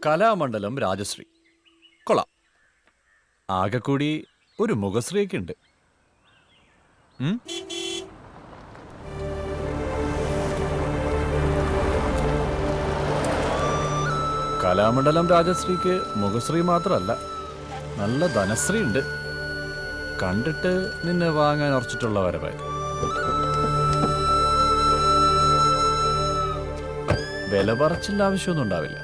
കലാമണ്ഡലം രാജശ്രീ കൊള്ളാം. ആകെ കൂടി ഒരു മുഖശ്രീയൊക്കെ ഉണ്ട്. കലാമണ്ഡലം രാജശ്രീക്ക് മുഖശ്രീ മാത്രമല്ല, നല്ല ധനശ്രീ ഉണ്ട്. കണ്ടിട്ട് നിന്നെ വാങ്ങാൻ ഉറച്ചിട്ടുള്ള വരവായി. വില പറച്ചില്ല ആവശ്യമൊന്നും ഉണ്ടാവില്ല.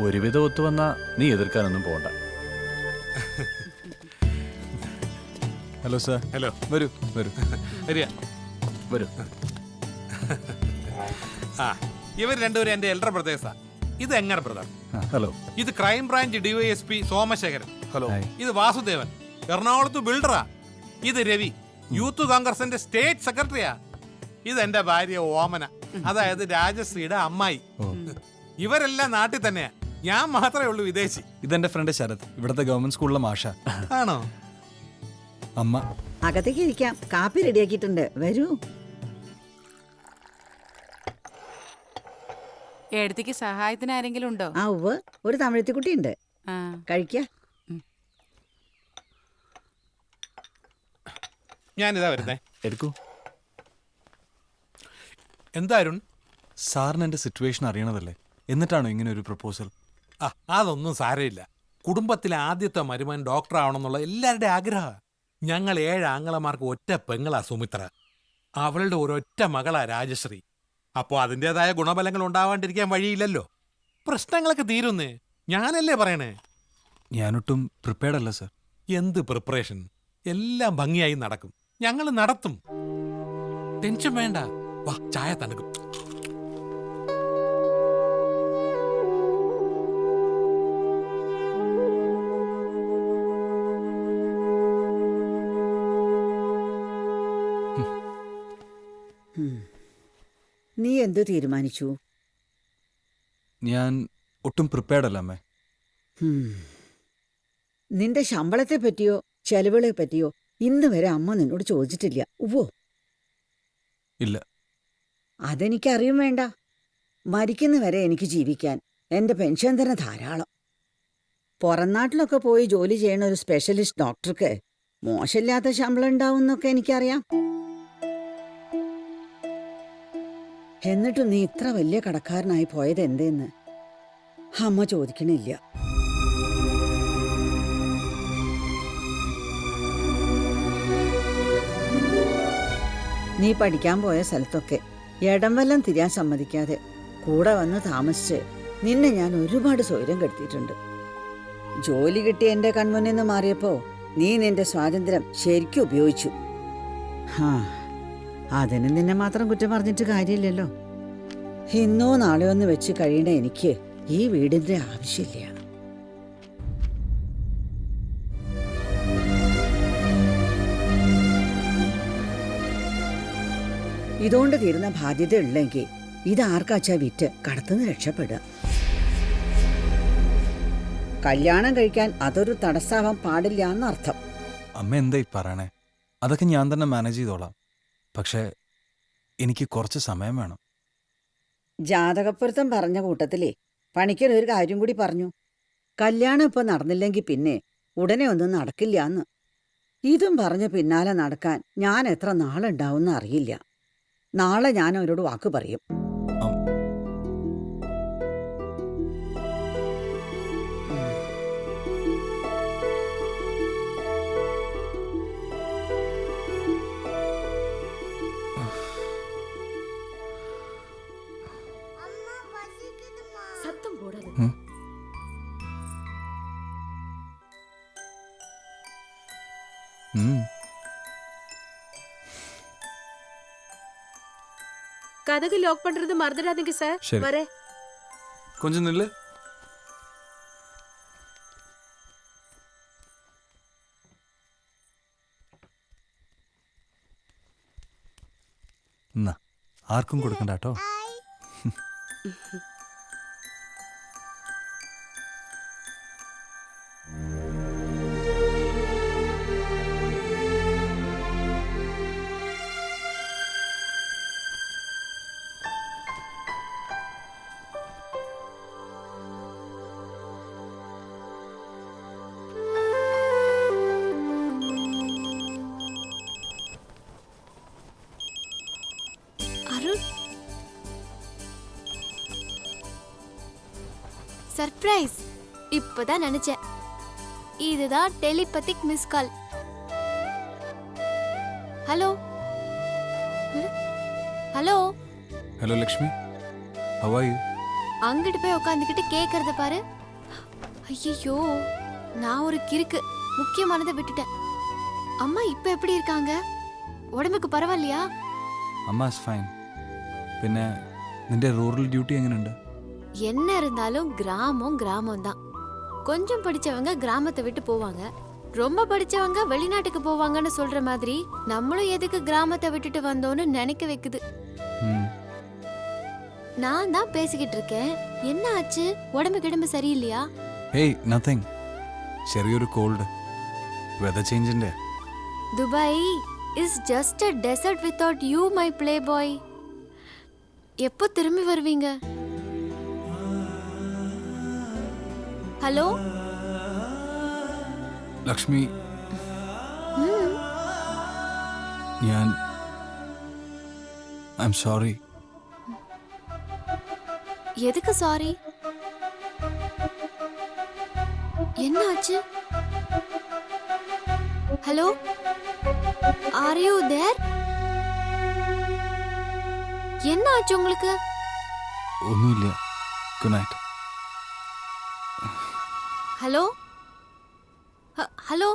ഒരുവിധം ഒത്തുവന്നാ നീ എതിർക്കാനൊന്നും പോണ്ട. Hello sir. ഹലോ. വരൂ വരൂ വരൂ. ആ, ഇവർ രണ്ടുപേരും എന്റെ എൽഡർ ബ്രദേഴ്സാ. ഇത് എങ്ങനെ ബ്രദർ? ഹലോ. ഇത് crime branch DYSP Somasekharan. Hello. ഇത് വാസുദേവൻ, എറണാകുളത്ത് ബിൽഡറാ. ഇത് രവി, യൂത്ത് കോൺഗ്രസിന്റെ സ്റ്റേറ്റ് സെക്രട്ടറിയാ. ഇത് എന്റെ ഭാര്യ ഓമന, അതായത് രാജശ്രീയുടെ അമ്മായി. ഇവരെല്ലാം നാട്ടിൽ തന്നെയാ, ഞാൻ മാത്രമേ ഉള്ളൂ വിദേശി. ഇതെന്റെ ഫ്രണ്ട് ശരത്, ഇവിടുത്തെ ഗവൺമെന്റ് സ്കൂളിലെ മാഷ. ആണോ? അമ്മ അകത്തേക്ക് ഇരിക്കാം, കാപ്പി റെഡിയാക്കിയിട്ടുണ്ട്, വരൂ. എടുത്തേക്ക് സഹായത്തിന് ആരെങ്കിലും ഉണ്ടോ? ആ ഉവ്വ്, ഒരു തമിഴത്തിക്കുട്ടി ഉണ്ട്, കഴിക്ക. ഞാനിതാ വരുന്നേ. എടുക്കൂ. എന്താ അരുൺ? സാറിന് എന്റെ സിറ്റുവേഷൻ അറിയണതല്ലേ, എന്നിട്ടാണോ ഇങ്ങനെ ഒരു പ്രപ്പോസൽ? ആ, അതൊന്നും സാരമില്ല. കുടുംബത്തിലെ ആദ്യത്തെ മരുമകൻ ഡോക്ടർ ആവണമെന്നുള്ള എല്ലാവരുടെയും ആഗ്രഹം. ഞങ്ങൾ 7 ആങ്ങളമാർക്ക് ഒറ്റ പെങ്ങളാ സുമിത്ര. അവളുടെ ഒരൊറ്റ മകളാ രാജശ്രീ. അപ്പോൾ അതിൻ്റെതായ ഗുണഫലങ്ങൾ ഉണ്ടാവാണ്ടിരിക്കാൻ വഴിയില്ലല്ലോ. പ്രശ്നങ്ങളൊക്കെ തീരുന്നേ, ഞാനല്ലേ പറയണേ. ഞാനൊട്ടും പ്രിപ്പയർഡ് അല്ല സർ. എന്ത് പ്രിപ്പറേഷൻ? എല്ലാം ഭംഗിയായി നടക്കും, ഞങ്ങൾ നടത്തും. ടെൻഷൻ വേണ്ട, വാ ചായ തണുക്കും. നീ എന്തു തീരുമാനിച്ചു? ഞാൻ ഒട്ടും പ്രിപ്പയർഡ് അല്ല അമ്മേ. നിന്റെ ശമ്പളത്തെ പറ്റിയോ ചെലവുകളെ പറ്റിയോ ഇന്ന് വരെ അമ്മ നിന്നോട് ചോദിച്ചിട്ടില്ല, ഉവ്വോ? ഇല്ല. അതെനിക്കറിയും വേണ്ട. മരിക്കുന്നവരെ എനിക്ക് ജീവിക്കാൻ എന്റെ പെൻഷൻ തന്നെ ധാരാളം. പുറം നാട്ടിലൊക്കെ പോയി ജോലി ചെയ്യണ ഒരു സ്പെഷ്യലിസ്റ്റ് ഡോക്ടർക്ക് മോശമില്ലാത്ത ശമ്പളം ഉണ്ടാവും എന്നൊക്കെ എനിക്കറിയാം. എന്നിട്ടും നീ ഇത്ര വലിയ കടക്കാരനായി പോയത് എന്തേന്ന് അമ്മ ചോദിക്കണില്ല. നീ പഠിക്കാൻ പോയ സ്ഥലത്തൊക്കെ ഇടം വല്ലം തിരിയാൻ സമ്മതിക്കാതെ കൂടെ വന്ന് താമസിച്ച് നിന്നെ ഞാൻ ഒരുപാട് സ്വൈര്യം കെടുത്തിയിട്ടുണ്ട്. ജോലി കിട്ടി എന്റെ കൺമുന്നിൽ നിന്ന് മാറിയപ്പോ നീ നിന്റെ സ്വാതന്ത്ര്യം ശരിക്കും ഉപയോഗിച്ചു. അതിന് നിന്നെ മാത്രം കുറ്റം പറഞ്ഞിട്ട് കാര്യമില്ലല്ലോ. ഇന്നോ നാളെയോ ഒന്ന് വെച്ച് കഴിയണ എനിക്ക് ഈ വീടിന്റെ ആവശ്യമില്ല. ഇതുകൊണ്ട് തീരുന്ന ബാധ്യത ഉള്ളെങ്കിൽ ഇതാർക്കാച്ചാ വിറ്റ് കടത്തുനിന്ന് രക്ഷപ്പെടുക. കല്യാണം കഴിക്കാൻ അതൊരു തടസ്സാവാൻ പാടില്ല എന്നർത്ഥം. അമ്മ എന്തായി പറയണേ? അതൊക്കെ ഞാൻ തന്നെ മാനേജ് ചെയ്തോളാം. പക്ഷേ എനിക്ക് കുറച്ച് സമയം വേണം. ജാതകപ്പൊരുത്തം പറഞ്ഞ കൂട്ടത്തിലേ പണിക്കർ ഒരു കാര്യം കൂടി പറഞ്ഞു. കല്യാണം ഇപ്പൊ നടന്നില്ലെങ്കിൽ പിന്നെ ഉടനെ ഒന്നും നടക്കില്ല എന്ന്. ഇതും പറഞ്ഞ് പിന്നാലെ നടക്കാൻ ഞാൻ എത്ര നാളുണ്ടാവുമെന്ന് അറിയില്ല. നാളെ ഞാൻ അവരോട് വാക്ക് പറയും. கதகு லாக் பண்றது மறந்துடாதீங்க சார். சரி. வரேன். கொஞ்சம் நில்லு. ആർക്കും കൊടുക്കണ്ട കേട്ടോ. சர்ப்ரைஸ். இப்பதான் நினைச்சேன். இதுதான் telepathic miss call. Hello hello. Hello Lakshmi, how are you? அங்கிட்டு போய் உட்காந்துக்கிட்டு கேக்குறத பாரு. ஐயோ, நான் ஒரு கிறுக்கு, முக்கியமானதை விட்டுட்டேன். அம்மா இப்ப எப்படி இருக்காங்க? ഉടമ്പക്ക് പരവായില്ലയാ? അമ്മ ഇസ് ഫൈൻ. പിന്നെ നിന്റെ റൂറൽ ഡ്യൂട്ടി എങ്ങനെയുണ്ട്? என்ன இருந்தாலும் கிராமம் கிராமம் தான். கொஞ்சம் படிச்சவங்க கிராமத்தை விட்டு போவாங்க, ரொம்ப படிச்சவங்க வெளிநாட்டுக்கு போவாங்கன்னு சொல்ற மாதிரி நம்மளும் எதுக்கு கிராமத்தை விட்டுட்டு வந்தோன்னு நினைக்க வைக்குது. நான் தான் பேசிக்கிட்டு இருக்கேன். என்ன ஆச்சு? உடம்பு சரியில்லையா? Hey nothing. ചെറിയൊരു കോൾഡ്. വെതർ ചേഞ്ചിന്റെ. Dubai is just a desert without you, my playboy. எப்போ திரும்பி வருவீங்க? ஹலோ ലക്ഷ്മി, ഞാൻ ഐ എം സോറി. எதுக்கு சாரி? என்ன ஆச்சு? Hello, are you there? என்ன ஆச்சு உங்களுக்கு? ഒന്നുമില്ല. Good night. Hello hello.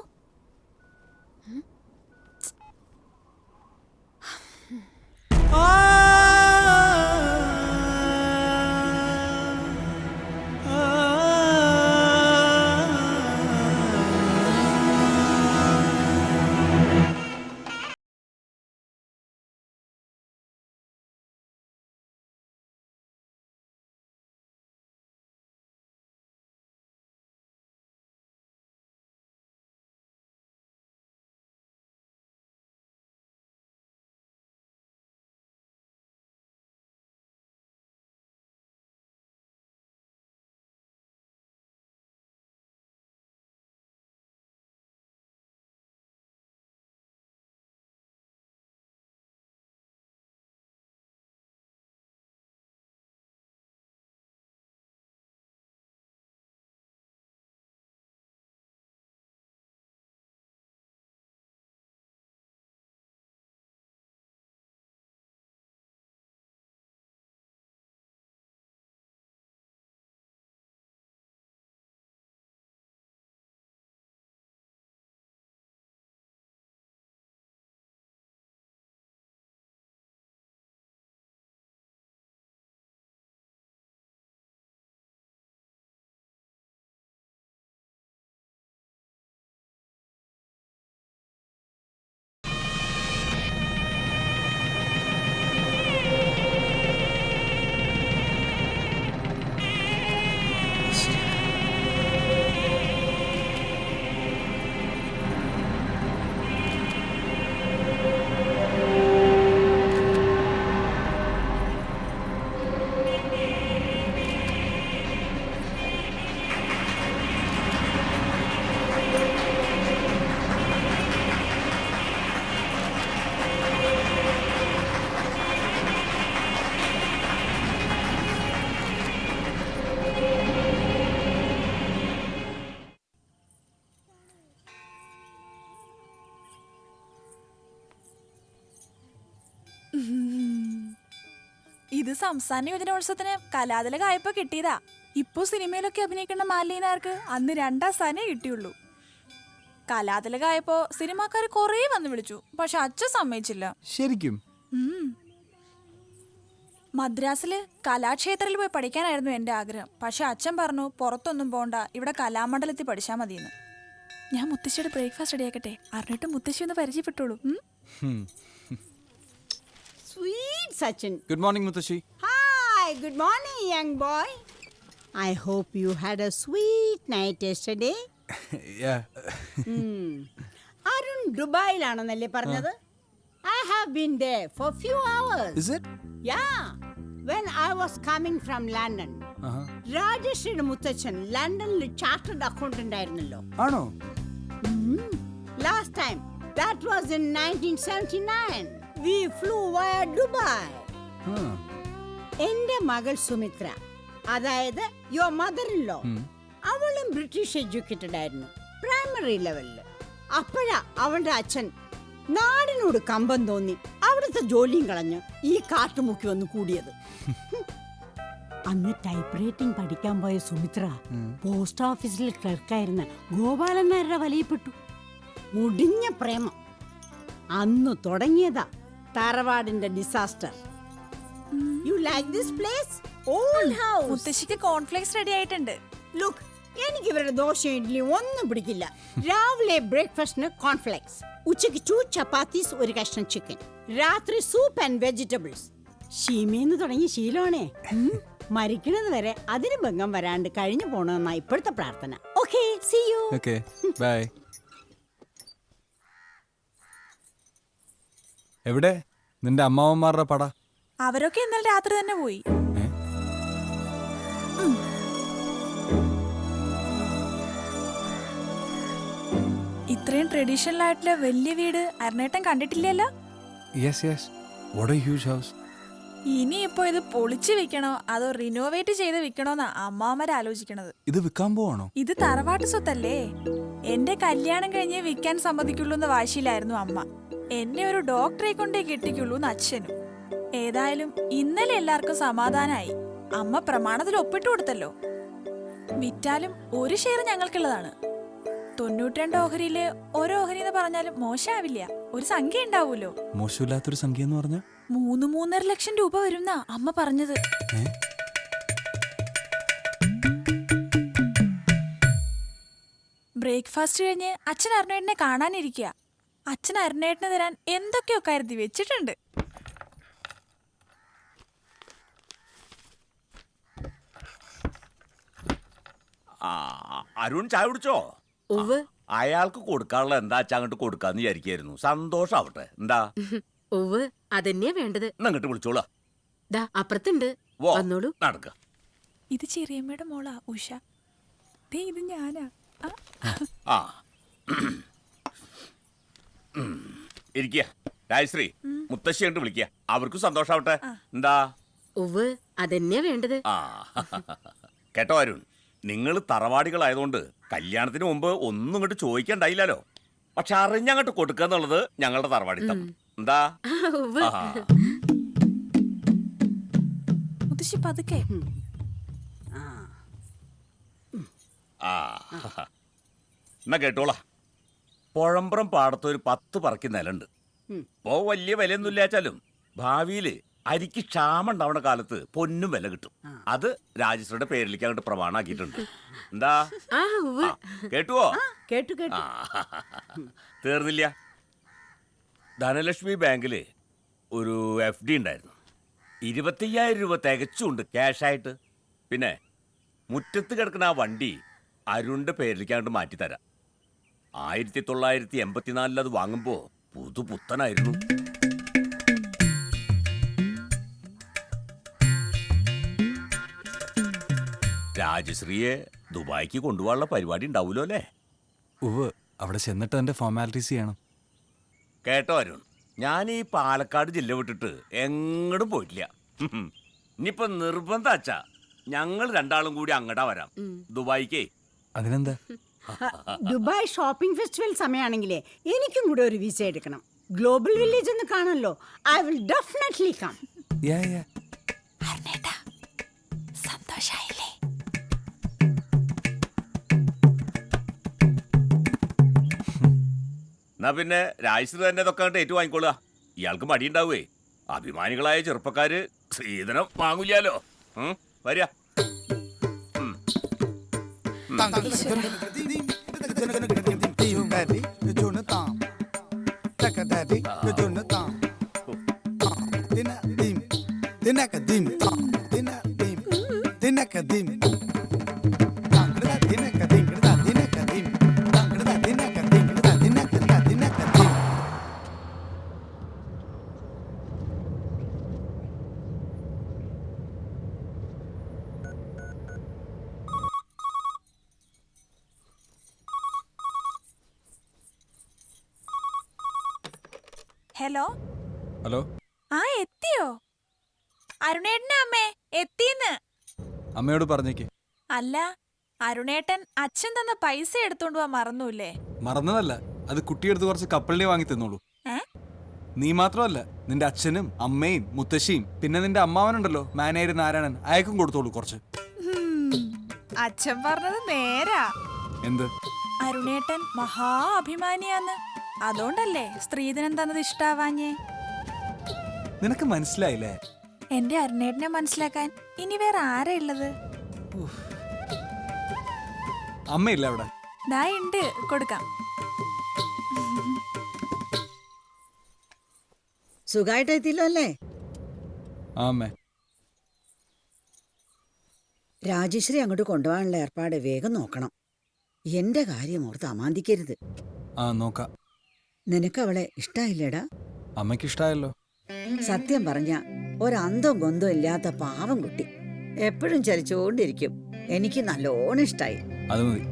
ഇത് സംസ്ഥാന യുവജനോത്സവത്തിന് കലാതിലകമായപ്പോ കിട്ടിയതാ. ഇപ്പൊ സിനിമയിലൊക്കെ അഭിനയിക്കേണ്ട മാലിന്യർക്ക് അന്ന് 2ാം സ്ഥാനേ കിട്ടിയുള്ളൂ. കലാതിലകമായപ്പോ സിനിമാക്കാര് കൊറേ വന്ന് വിളിച്ചു, പക്ഷെ അച്ഛൻ സമ്മതിച്ചില്ല. ശരിക്കും? മദ്രാസില് കലാക്ഷേത്രത്തിൽ പോയി പഠിക്കാനായിരുന്നു എന്റെ ആഗ്രഹം. പക്ഷെ അച്ഛൻ പറഞ്ഞു പുറത്തൊന്നും പോണ്ട, ഇവിടെ കലാമണ്ഡലത്തിൽ പഠിച്ചാൽ മതിയെന്ന്. ഞാൻ മുത്തശ്ശിയുടെ ബ്രേക്ക്ഫാസ്റ്റ് റെഡിയാക്കട്ടെ, അറിഞ്ഞിട്ട് മുത്തശ്ശി ഒന്ന് പരിചയപ്പെട്ടുള്ളൂ. Sweet Sachin. Good morning, Mutashi. Hi, good morning, young boy. I hope you had a sweet night yesterday. Yeah. Arun Dubaiilaണെന്നല്ലേ പറഞ്ഞത്? I have been there for few hours. Is it? Yeah. When I was coming from London. രാജശ്രീയുടെ മുത്തച്ഛൻ ലണ്ടനിൽ chartered accountant ആയിരുന്നല്ലോ. ആണോ? Last time, that was in 1979. We flew via Dubai. എന്റെ മകൾ സുമിത്ര അതായത് your mother in law അവളും British educated ആയിരുന്നു, primary ലെവലില്. അപ്പോഴാ അവളുടെ അച്ഛൻ നാടിനോട് കമ്പം തോന്നി അവിടുത്തെ ജോലിയും കളഞ്ഞ് ഈ കാട്ടുമുക്കി വന്ന് കൂടിയത്. അന്ന് ടൈപ്പ് റൈറ്റിംഗ് പഠിക്കാൻ പോയ സുമിത്ര പോസ്റ്റ് ഓഫീസിൽ ക്ലർക്കായിരുന്ന ഗോപാലൻ നായരുടെ വലയിപ്പെട്ടു. മുടിഞ്ഞ പ്രേമം അന്ന് തുടങ്ങിയതാ തറവാടിന്റെ disaster. You like this place? Old house. മുത്തശ്ശിക്ക് കോൺഫ്ലെക്സ് റെഡി ആയിട്ടുണ്ട്. ലുക്ക്, എനിക്ക് ഇവരുടെ ദോശയും ഇഡ്ഡലിയും ഒന്നും പിടിക്കില്ല. രാവിലെ ബ്രേക്ക്ഫാസ്റ്റിന് കോൺഫ്ലെക്സ്, ഉച്ചയ്ക്ക് 2 ചപ്പാത്തീസ്, ഒരു കഷ്ണം ചിക്കൻ, രാത്രി സൂപ്പ് ആൻഡ് വെജിറ്റബിൾസ്. ഷീമേന്ന് തുടങ്ങി ശീലമാണേ. മരിക്കണത് വരെ അതിന് ഭംഗം വരാണ്ട് കഴിഞ്ഞു പോണെന്നാ ഇപ്പോഴത്തെ പ്രാർത്ഥന. Okay, see you. Okay, bye. എവിടെ നിന്റെ അമ്മാവന്മാരുടെ പട? അവരൊക്കെ ഇന്നലെ രാത്രി തന്നെ പോയി. ഇത്രയും ട്രഡീഷണൽ ആയിട്ടുള്ള വലിയ വീട് അരുണേട്ടൻ കണ്ടിട്ടില്ലല്ലോ. Yes yes, what A huge house. ഇനിയിപ്പോ ഇത് പൊളിച്ചു വെക്കണോ അതോ റിനോവേറ്റ് ചെയ്ത് വെക്കണോന്നാ അമ്മാവന്മാർ ആലോചിക്കണത്. ഇത് വിൽക്കാൻ പോവാണോ? ഇത് തറവാട്ട് സ്വത്തല്ലേ. എന്റെ കല്യാണം കഴിഞ്ഞ് വിൽക്കാൻ സമ്മതിക്കുള്ളൂ എന്ന് വാശിയിലായിരുന്നു അമ്മ. എന്നെ ഒരു ഡോക്ടറെ കൊണ്ടേ കെട്ടിക്കുള്ളൂ എന്ന് അച്ഛനും. ഏതായാലും ഇന്നലെ എല്ലാവർക്കും സമാധാനായി. അമ്മ പ്രമാണത്തിൽ ഒപ്പിട്ട് കൊടുത്തല്ലോ. വിറ്റാലും ഒരു ഷെയർ ഞങ്ങൾക്കുള്ളതാണ്. 92 ഓഹരിയില് ഓരോ ഓഹരി എന്ന് പറഞ്ഞാലും മോശമാവില്ല. ഒരു സംഖ്യ ഉണ്ടാവൂലോ. മോശമില്ലാത്തൊരു സംഖ്യ എന്ന് പറഞ്ഞ 3-3.5 ലക്ഷം രൂപ വരുന്ന അമ്മ പറഞ്ഞത്. ബ്രേക്ക്ഫാസ്റ്റ് കഴിഞ്ഞ് അച്ഛൻ അരുണേട്ടനെ കാണാനിരിക്കുക. അച്ഛൻ അരുണേട്ടന് തരാൻ എന്തൊക്കെയോ കരുതി വെച്ചിട്ടുണ്ട്. അരുൺ ചായ കുടിച്ചോ? അയാൾക്ക് കൊടുക്കാനുള്ള എന്താ അങ്ങോട്ട് കൊടുക്കാന്ന് വിചാരിക്കായിരുന്നു. സന്തോഷാവട്ടെ. എന്താ അതന്നെയാ വേണ്ടത്. എന്നിട്ട് വിളിച്ചോളാ. അപ്പുറത്തുണ്ട്, വന്നോളൂ. നടക്ക. ഇത് ചെറിയമ്മയുടെ മോളാ ഉഷ. ദേ ഇത് ഞാനാ. ആ ഇരിക്ക. രാജശ്രീ, മുത്തശ്ശി കണ്ട് വിളിക്കുക. അവർക്കും സന്തോഷാവട്ടെ. എന്താ അതന്നെയാ വേണ്ടത്. ആ കേട്ടോ അരുൺ, നിങ്ങൾ തറവാടികളായതുകൊണ്ട് കല്യാണത്തിന് മുമ്പ് ഒന്നും ഇങ്ങോട്ട് ചോദിക്കണ്ടായില്ലല്ലോ. പക്ഷെ അറിഞ്ഞങ്ങോട്ട് കൊടുക്കുക എന്നുള്ളത് ഞങ്ങളുടെ തറവാടിത്തം. എന്താ മുത്തശ്ശി പതുക്കെ. ആ എന്നാ കേട്ടോളാ. പുഴമ്പുറം പാടത്ത് ഒരു 10 പറക്കി നിലണ്ട്. ഇപ്പോ വലിയ വിലയൊന്നും ഇല്ലാച്ചാലും ഭാവിയില് അരിക്ക് ക്ഷാമം ഉണ്ടാവുന്ന കാലത്ത് പൊന്നും വില കിട്ടും. അത് രാജശ്രീയുടെ പേരിലേക്ക് അങ്ങോട്ട് പ്രമാണാക്കിയിട്ടുണ്ട്. എന്താ കേട്ടുവോ? കേട്ടു കേട്ടു. തീർന്നില്ല. ധനലക്ഷ്മി ബാങ്കില് ഒരു FD ഉണ്ടായിരുന്നു. 25,000 രൂപ തികച്ചുണ്ട് ക്യാഷായിട്ട്. പിന്നെ മുറ്റത്ത് കിടക്കുന്ന ആ വണ്ടി അരുണിന്റെ പേരിലേക്ക് അങ്ങോട്ട് മാറ്റിത്തരാം. 1984 അത് വാങ്ങുമ്പോ പുതുപുത്തനായിരുന്നു. രാജശ്രീയെ ദുബായിക്ക് കൊണ്ടുപോകാനുള്ള പരിപാടി ഉണ്ടാവൂലോ അല്ലേ? ഉവ്, അവിടെ ചെന്നിട്ട് എന്റെ ഫോർമാലിറ്റീസ് ചെയ്യണം. കേട്ടോ അരുൺ, ഞാൻ ഈ പാലക്കാട് ജില്ല വിട്ടിട്ട് എങ്ങോട്ടും പോയിട്ടില്ല. ഇനിയിപ്പൊ നിർബന്ധം അച്ഛാ ഞങ്ങൾ രണ്ടാളും കൂടി അങ്ങടാ വരാം ദുബായിക്കേ. അതിനെന്താ? ദുബായ് ഷോപ്പിംഗ് ഫെസ്റ്റിവൽ സമയമാണെങ്കിലേ എനിക്കും കൂടെ ഒരു വിസ എടുക്കണം. ഗ്ലോബൽ വില്ലേജ് ഒന്ന് കാണല്ലോ. I will definitely come. സന്തോഷായില്ലേ? എന്നാ പിന്നെ രാജശ്രീ തന്നെ ഇതൊക്കെ അങ്ങോട്ട് ഏറ്റു വാങ്ങിക്കോളുക. ഇയാൾക്ക് മടിയുണ്ടാവേ. അഭിമാനികളായ ചെറുപ്പക്കാര് സ്ത്രീധനം വാങ്ങൂലോ. വരിക. ഹലോ. ഹലോ. ആ എത്തിയോ? അരുണേട്ടന്റെ അമ്മേ എത്തിന്ന്. അമ്മയോട് പറഞ്ഞേക്ക്. അല്ല, അരുണേട്ടൻ അച്ഛൻ തന്ന പൈസ എടുത്തോണ്ട് പോവാൻ മറന്നൂല്ലേ? മറന്നതല്ല, അത് കുട്ടിയെടുത്ത് കുറച്ച് കപ്പലിനെ വാങ്ങി തന്നോളൂ. ഏ? നീ മാത്രമല്ല, നിന്റെ അച്ഛനും അമ്മയും മുത്തശ്ശിയും പിന്നെ നിന്റെ അമ്മാവനുണ്ടല്ലോ മാനേജർ നാരായണൻ, അയക്കും കൊടുത്തോളൂ കുറച്ച്. അച്ഛൻ പറഞ്ഞത് നേരാ. എന്ത്? അരുണേട്ടൻ മഹാ അഭിമാനിയാന്ന്. അതുകൊണ്ടല്ലേ സ്ത്രീധനം തന്നത് ഇഷ്ടാവാഞ്ഞേ? നിനക്ക് മനസ്സിലായില്ലേ? എന്റെ അരുണേട്ടനെ മനസ്സിലാക്കാൻ ഇനി വേറെ ആരാ ഉള്ളത്? അമ്മയില്ല അവിടെ? ദാ ഉണ്ട്, കൊടുക്കാം. സുഖമായിട്ടെത്തില്ലോ അല്ലേ? അമ്മേ. രാജശ്രീ അങ്ങോട്ട് കൊണ്ടുപോകാനുള്ള ഏർപ്പാട് വേഗം നോക്കണം. എന്റെ കാര്യം ഓർത്ത് അമാന്തിക്കരുത്. നോക്കാം. നിനക്ക് അവളെ ഇഷ്ടായില്ലേടാ? അമ്മയ്ക്ക് ഇഷ്ടായല്ലോ. സത്യം പറഞ്ഞ ഒരന്തം കൊന്തം ഇല്ലാത്ത പാവം കുട്ടി. എപ്പോഴും ചലിച്ചുകൊണ്ടിരിക്കും. എനിക്ക് നല്ലോണം ഇഷ്ടായി. അത് മതി.